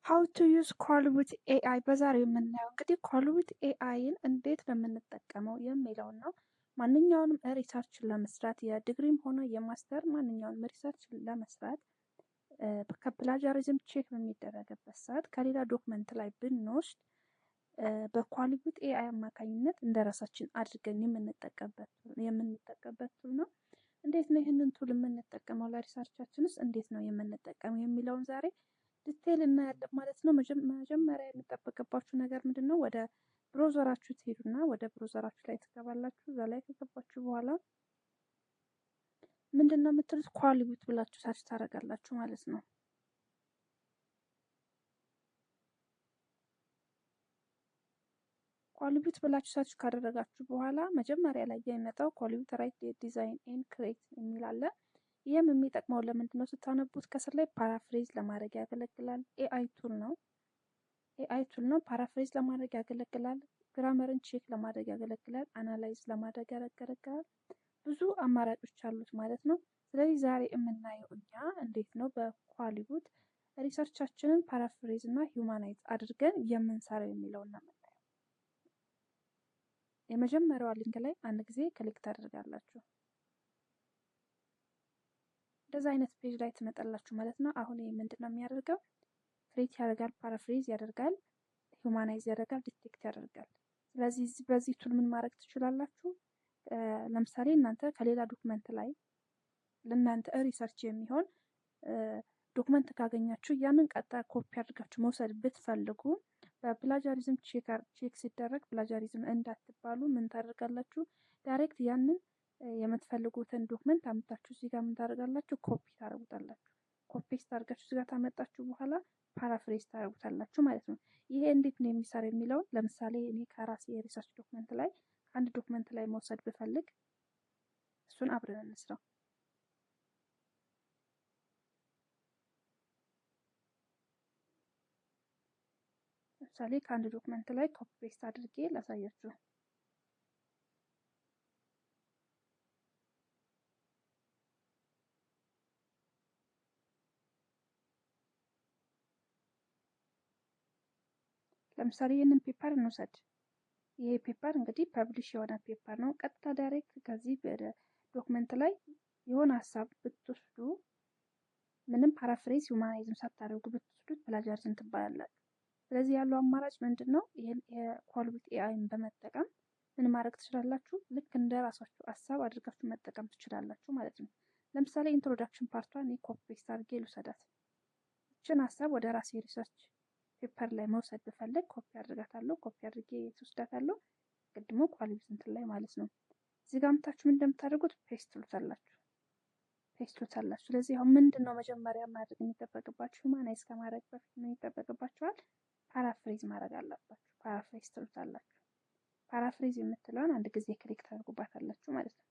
ሃው ቱ ዩዝ ኮልዊት ኤአይ በዛሬው የምናየው እንግዲህ ኮልዊት ኤአይን እንዴት ነው የምንጠቀመው የሚለውን ነው። ማንኛውንም ሪሰርች ለመስራት የዲግሪም ሆነ የማስተር ማንኛውንም ሪሰርች ለመስራት ከፕላጃሪዝም ቼክ በሚደረግበት ሰዓት ከሌላ ዶክመንት ላይ ብንወስድ በኮልዊት ኤአይ አማካኝነት እንደራሳችን አድርገን የምንጠቀምበት ቱል ነው። እንዴት ነው ይህንን ቱል የምንጠቀመው? ለሪሰርቻችንስ እንዴት ነው የምንጠቀመው የሚለውን ዛሬ ዲቴይል እናያለን ማለት ነው። መጀመሪያ የሚጠበቅባችሁ ነገር ምንድን ነው? ወደ ብሮዘራችሁ ትሄዱና ወደ ብሮዘራችሁ ላይ ትገባላችሁ። እዛ ላይ ከገባችሁ በኋላ ምንድን ነው የምትሉት? ኮልዊት ብላችሁ ሰርች ታደርጋላችሁ ማለት ነው። ኮልዊት ብላችሁ ሰርች ካደረጋችሁ በኋላ መጀመሪያ ላይ የሚመጣው ኮልዊት ራይት ዲዛይን ኤንድ ክሬት የሚል አለ። ይህም የሚጠቅመው ለምንድን ነው ስታነቡት ከስር ላይ ፓራፍሬዝ ለማድረግ ያገለግላል። ኤአይ ቱል ነው። ፓራፍሬዝ ለማድረግ ያገለግላል። ግራመርን ቼክ ለማድረግ ያገለግላል። አናላይዝ ለማድረግ ያገለግላል። ብዙ አማራጮች አሉት ማለት ነው። ስለዚህ ዛሬ የምናየው እኛ እንዴት ነው በኮልዊት ሪሰርቻችንን ፓራፍሬዝ እና ሂውማናይዝ አድርገን የምንሰራው የሚለውን ነው የምናየው። የመጀመሪያዋ ሊንክ ላይ አንድ ጊዜ ክሊክ ታደርጋላችሁ። እንደዛ አይነት ፔጅ ላይ ትመጣላችሁ ማለት ነው። አሁን ይሄ ምንድን ነው የሚያደርገው? ክሬት ያደርጋል፣ ፓራፍሬዝ ያደርጋል፣ ሂውማናይዝ ያደርጋል፣ ዲቴክት ያደርጋል። ስለዚህ በዚህ ቱል ምን ማድረግ ትችላላችሁ? ለምሳሌ እናንተ ከሌላ ዶክመንት ላይ ለእናንተ ሪሰርች የሚሆን ዶክመንት ካገኛችሁ ያንን ቀጥታ ኮፒ አድርጋችሁ መውሰድ ብትፈልጉ በፕላጃሪዝም ቼክ ሲደረግ ፕላጃሪዝም እንዳትባሉ ምን ታደርጋላችሁ? ዳይሬክት ያንን የምትፈልጉትን ዶክመንት አምጥታችሁ እዚህ ጋር ምን ታደርጋላችሁ? ኮፒ ታደርጉታላችሁ። ኮፒ ስታደርጋችሁ እዚህ ጋር ታመጣችሁ በኋላ ፓራፍሬዝ ታደርጉታላችሁ ማለት ነው። ይሄ እንዴት ነው የሚሰራ የሚለውን ለምሳሌ እኔ ከራሴ የሪሰርች ዶክመንት ላይ ከአንድ ዶክመንት ላይ መውሰድ ብፈልግ እሱን አብረን እንስራው። ለምሳሌ ከአንድ ዶክመንት ላይ ኮፒ ፔስት አድርጌ ላሳያችሁ። ለምሳሌ ይህንን ፔፐር እንውሰድ። ይሄ ፔፐር እንግዲህ ፐብሊሽ የሆነ ፔፐር ነው። ቀጥታ ዳይሬክት ከዚህ ዶክመንት ላይ የሆነ ሀሳብ ብትወስዱ ምንም ፓራፍሬዝ ሂውማናይዝም ሳታደርጉ ብትወስዱት ፕላጃሪዝም ትባላላችሁ። ስለዚህ ያለው አማራጭ ምንድን ነው? ይህን የኮልዊት ኤአይን በመጠቀም ምን ማድረግ ትችላላችሁ? ልክ እንደ ራሳችሁ ሀሳብ አድርጋችሁ መጠቀም ትችላላችሁ ማለት ነው። ለምሳሌ ኢንትሮዳክሽን ፓርቷን እኔ ኮፒ ፔስት አድርጌ ልውሰዳት። ይችን ሀሳብ ወደ ራሴ ሪሰርች ፔፐር ላይ መውሰድ ብፈልግ ኮፒ አድርጋታለሁ። ኮፒ አድርጌ ትወስዳታለሁ። ቅድሞ ኮልዊት እንትን ላይ ማለት ነው። እዚህ ጋር አምታችሁ ምን እንደምታደርጉት ፔስት ትሉታላችሁ። ስለዚህ አሁን ምንድን ነው መጀመሪያ ማድረግ የሚጠበቅባችሁ? ሂውማናይዝ ከማድረግ በፊት ምን ይጠበቅባችኋል? ፓራፍሬዝ ማድረግ አለባችሁ። ፓራፍሬዝ ትሉታላችሁ። ፓራፍሬዝ የምትለውን አንድ ጊዜ ክሊክ ታደርጉባታላችሁ ማለት ነው።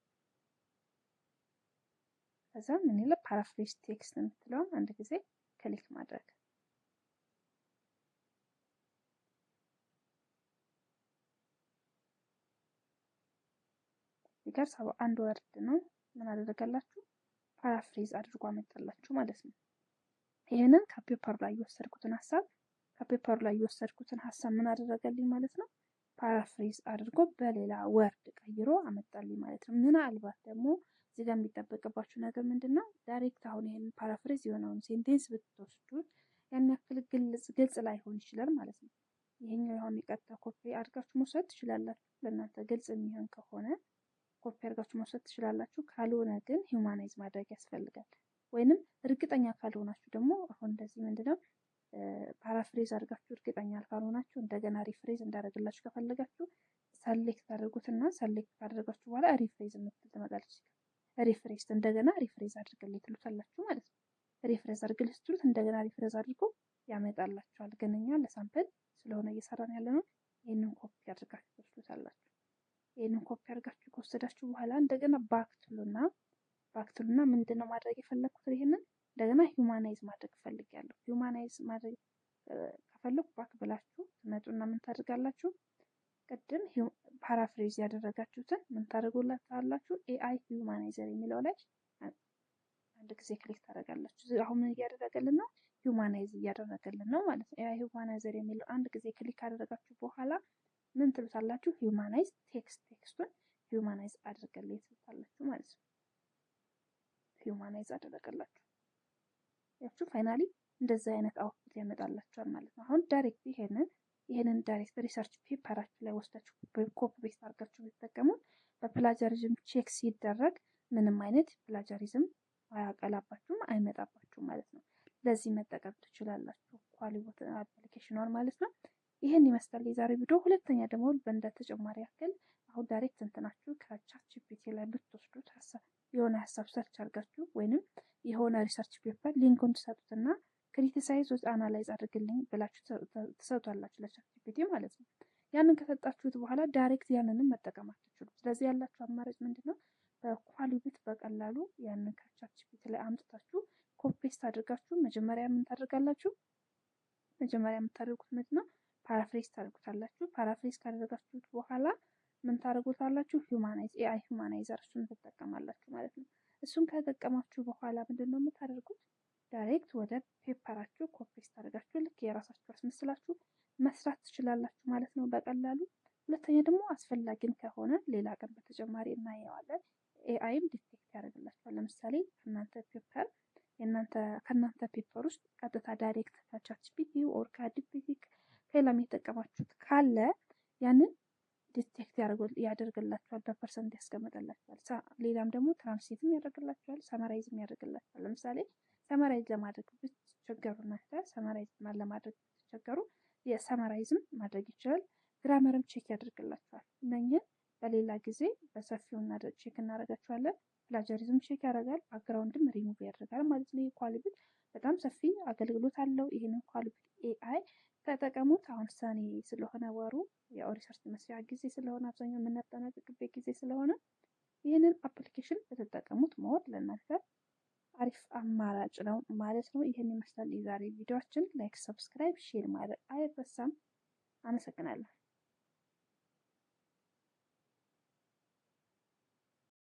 ከዛ ምን ይላል? ፓራፍሬዝ ቴክስት የምትለውን አንድ ጊዜ ክሊክ ማድረግ። እዚህ ጋር 71 ወርድ ነው። ምን አደረገላችሁ? ፓራፍሬዝ አድርጎ አመጣላችሁ ማለት ነው። ይህንን ከፔፐሩ ላይ የወሰድኩትን ሀሳብ ምን አደረገልኝ ማለት ነው? ፓራፍሬዝ አድርጎ በሌላ ወርድ ቀይሮ አመጣልኝ ማለት ነው። ምናልባት ደግሞ እዚህ ጋር የሚጠበቅባችሁ ነገር ምንድን ነው? ዳይሬክት አሁን ይህንን ፓራፍሬዝ የሆነውን ሴንቴንስ ብትወስዱት ያን ያክል ግልጽ ላይሆን ይችላል ማለት ነው። ይሄኛው የሆነ የቀጥታ ኮፒ አድርጋችሁ መውሰድ ትችላላችሁ። ለእናንተ ግልጽ የሚሆን ከሆነ ኮፒ አድርጋችሁ መውሰድ ትችላላችሁ። ካልሆነ ግን ሂውማናይዝ ማድረግ ያስፈልጋል። ወይንም እርግጠኛ ካልሆናችሁ ደግሞ አሁን እንደዚህ ምንድነው ፓራፍሬዝ አድርጋችሁ እርግጠኛ ካልሆናችሁ እንደገና ሪፍሬዝ እንዳደረግላችሁ ከፈለጋችሁ ሰሌክት አድርጉትና ሰሌክት ካደረጋችሁ በኋላ ሪፍሬዝ የምትል ትመጣለች። እንደገና ሪፍሬዝ አድርግልኝ ትሉታላችሁ ማለት ነው። ሪፍሬዝ አድርግልኝ ስትሉት እንደገና ሪፍሬዝ አድርጎ ያመጣላችኋል። ግን እኛ ለሳምፕል ስለሆነ እየሰራን ያለ ነው። ይህንን ኮፒ አድርጋችሁ ትወስዱታላችሁ። ይህንን ኮፒ አድርጋችሁ ከወሰዳችሁ በኋላ እንደገና ባክትሉና ምንድነው ማድረግ የፈለግኩት? ይሄንን እንደገና ሂውማናይዝ ማድረግ ፈልጊያለሁ። ሂውማናይዝ ማድረግ ከፈለኩ ባክ ብላችሁ ትመጡና ምን ታደርጋላችሁ? ቅድም ፓራፍሬዝ ያደረጋችሁትን ምን ታደርጉላታላችሁ? ኤአይ ሂውማናይዘር የሚለው ላይ አንድ ጊዜ ክሊክ ታደርጋላችሁ። አሁን ምን እያደረገልን ነው? ሂውማናይዝ እያደረገልን ነው ማለት ነው። ኤአይ ሂውማናይዘር የሚለው አንድ ጊዜ ክሊክ ካደረጋችሁ በኋላ ምን ትሉታላችሁ? ሂውማናይዝ ቴክስቱን ሂውማናይዝ አድርገልኝ ትሉታላችሁ ማለት ነው። ሂውማናይዝ አደረገላችሁ። ያችሁ ፋይናሊ እንደዚህ አይነት አውትፑት ያመጣላችኋል ማለት ነው። አሁን ዳይሬክት ይሄንን ዳይሬክት ሪሰርች ፔፐራችሁ ላይ ወስዳችሁ ኮፒ ፔስት አድርጋችሁ ብትጠቀሙት በፕላጃሪዝም ቼክ ሲደረግ ምንም አይነት ፕላጃሪዝም አያቀላባችሁም፣ አይመጣባችሁም ማለት ነው። ለዚህ መጠቀም ትችላላችሁ ኳሊቦት አፕሊኬሽኗን ማለት ነው። ይህን ይመስላል የዛሬ ቪዲዮ። ሁለተኛ ደግሞ በእንደ ተጨማሪ ያክል አሁን ዳይሬክት እንትናችሁ ከቻት ጂፒቲ ላይ ብትወስዱት የሆነ ሀሳብ ሰርች አድርጋችሁ ወይንም የሆነ ሪሰርች ፔፐር ሊንኩን ትሰጡትና ክሪቲሳይዝ ወይስ አናላይዝ አድርግልኝ ብላችሁ ትሰጡታላችሁ ለቻት ጂፒቲ ማለት ነው። ያንን ከሰጣችሁት በኋላ ዳይሬክት ያንንም መጠቀም አትችሉም። ስለዚህ ያላችሁ አማራጭ ምንድነው? በኳሊቦት በቀላሉ ያንን ከቻት ጂፒቲ ላይ አምጥታችሁ ኮፒ ፔስት አድርጋችሁ መጀመሪያ ምን ታደርጋላችሁ? መጀመሪያ የምታደርጉት ምንድነው? ፓራፍሬዝ ታደርጉታላችሁ። ፓራፍሬዝ ካደረጋችሁት በኋላ ምን ታደርጉታላችሁ? ኤአይ ሂውማናይዘር እሱን ትጠቀማላችሁ ማለት ነው። እሱን ከተጠቀማችሁ በኋላ ምንድነው የምታደርጉት? ዳይሬክት ወደ ፔፐራችሁ ኮፒ ፔስት አድርጋችሁ ልክ የራሳችሁ አስመስላችሁ መስራት ትችላላችሁ ማለት ነው በቀላሉ። ሁለተኛ ደግሞ አስፈላጊም ከሆነ ሌላ ቀን በተጨማሪ እናየዋለን። ኤአይም ዲቴክት ያደርግላችኋል። ለምሳሌ ከእናንተ ፔፐር ውስጥ ቀጥታ ዳይሬክት ከቻት ጂፒቲ ኦር ከዲፕሲክ ከሌላም የተጠቀማችሁት ካለ ያንን ዲቴክት ያደርግላችኋል፣ በፐርሰንት ያስቀምጥላችኋል። ሌላም ደግሞ ትራንስሌትም ያደርግላችኋል፣ ሰመራይዝም ያደርግላችኋል። ለምሳሌ ሰመራይዝ ለማድረግ ብትቸገሩ ሰመራይዝ ለማድረግ ብትቸገሩ የሰመራይዝም ማድረግ ይችላል። ግራመርም ቼክ ያደርግላችኋል። እነኝን በሌላ ጊዜ በሰፊው ቼክ እናደርጋችኋለን። ፕላጀሪዝም ቼክ ያደርጋል፣ ባክግራውንድም ሪሙቭ ያደርጋል ማለት ነው። ኳሊቦት በጣም ሰፊ አገልግሎት አለው። ይህንን ኳሊቦት ኤአይ ተጠቀሙት። አሁን ሰኔ ስለሆነ ወሩ ያው ሪሰርች መስሪያ ጊዜ ስለሆነ አብዛኛው የምናጠናቅቅበት ጊዜ ስለሆነ ይህንን አፕሊኬሽን በተጠቀሙት ሞር ለእናንተ አሪፍ አማራጭ ነው ማለት ነው። ይህን ይመስላል የዛሬ ቪዲዮአችን። ላይክ፣ ሰብስክራይብ፣ ሼር ማድረግ አይረሳም። አመሰግናለሁ።